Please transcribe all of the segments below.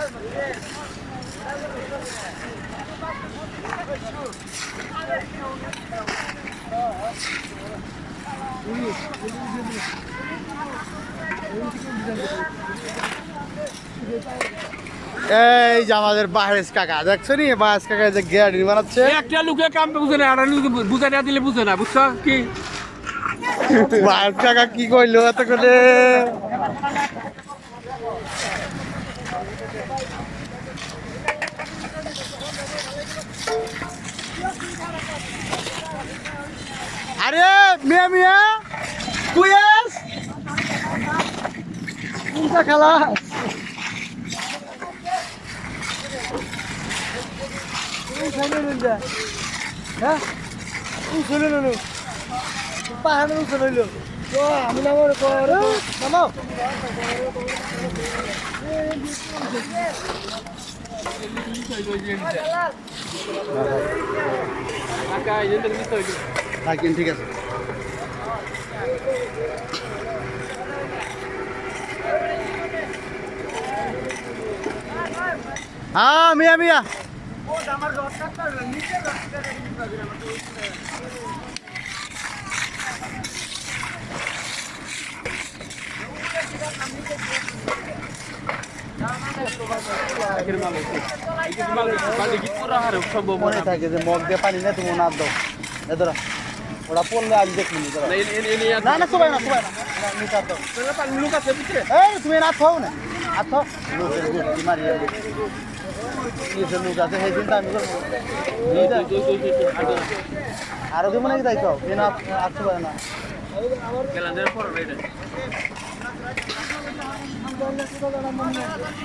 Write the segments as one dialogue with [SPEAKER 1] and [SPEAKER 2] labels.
[SPEAKER 1] এই যে আমাদের বাহেস কাকা দেখছো নি, বাহেস কাকা যে গাড়ি বানাচ্ছে।
[SPEAKER 2] একটা লোকে কাম বুঝে না, আর লোকে বুঝা না দিলে বুঝে না, বুঝছো কি?
[SPEAKER 1] বাহেস কাকা কি কইলো এত করে? আরে মিয়া মিয়া কুয়েস কোনটা খেলা? হ্যাঁ পাহাড়ের উঁচু রইল আমি নামো নামো। ঠিক আছে। হ্যাঁ মিয়া মিয়া মনে থাকে যে মগ দিয়ে পানি না তুমি না দাও ধরো ওরা পড়লে আমি দেখবো না না সবাই না সবাই না লোক আছে তুমি না থাও না আচ্ছা লোকের মারি লোক আছে সেই চিন্তা আমি করবো আরো কি মনে যাইতো আসতে পারে না।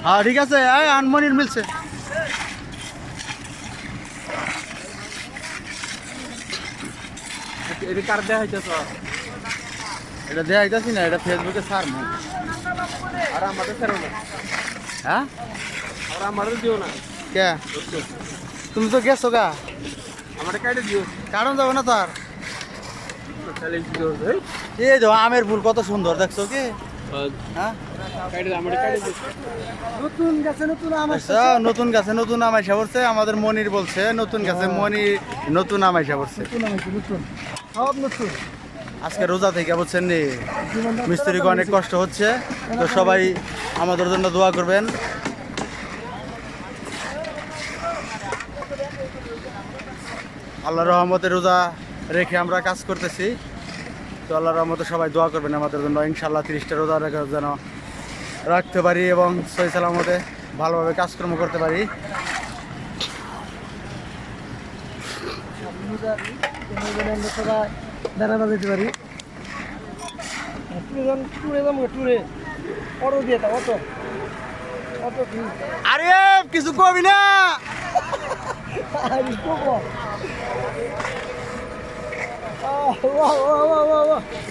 [SPEAKER 1] হ্যাঁ ঠিক আছে আনমনির মিলছে।
[SPEAKER 2] এটা কার দেয়া হইতেছ?
[SPEAKER 1] এটা দেয়া হইতাছি না, এটা ফেসবুকে ছাড়ব।
[SPEAKER 2] আর আমাদের ছাড়ো না।
[SPEAKER 1] হ্যাঁ
[SPEAKER 2] আর আমাদের দিও না।
[SPEAKER 1] কে তুমি তো গেছো গা,
[SPEAKER 2] আমাদের কাটে দিও।
[SPEAKER 1] কারণ যাবো না তার।
[SPEAKER 2] তাহলে কি করবে?
[SPEAKER 1] এই যে আমের ফুল কত সুন্দর দেখছো কি? হ্যাঁ
[SPEAKER 2] কাটে আমাদের কাটে দিও।
[SPEAKER 1] নতুন গাছে নতুন আম আসছে, নতুন গাছে নতুন আম আইসা পড়ছে। আমাদের মনির বলছে নতুন গাছে নতুন আম আইসা পড়ছে। সব নতুন। আজকে রোজা থেকে বলছেন নি মিস্ত্রিকে অনেক কষ্ট হচ্ছে, তো সবাই আমাদের জন্য দোয়া করবেন। আল্লাহর রহমতে রোজা রেখে আমরা কাজ করতেছি, তো আল্লাহর রহমতে সবাই দোয়া করবেন আমাদের জন্য। ইনশাআল্লাহ 30টা রোজা যেন রাখতে পারি এবং সহি সালামতে ভালোভাবে কাজকর্ম করতে পারি। আরে কিছু কবি না,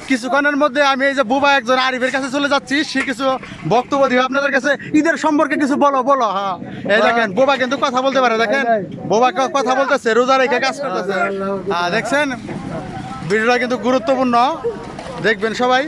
[SPEAKER 1] কিছুক্ষণের মধ্যে আমি এই যে বুবা একজন আরিফের কাছে চলে যাচ্ছি, সে কিছু বক্তব্য দিবে আপনাদের কাছে। ঈদের সম্পর্কে কিছু বলো বলো। হ্যাঁ এই দেখেন বোবা কিন্তু কথা বলতে পারে, দেখেন বোবা কথা বলতেছে, রোজা রেখে কাজ করতেছে। হ্যাঁ দেখছেন, ভিডিওটা কিন্তু গুরুত্বপূর্ণ, দেখবেন সবাই।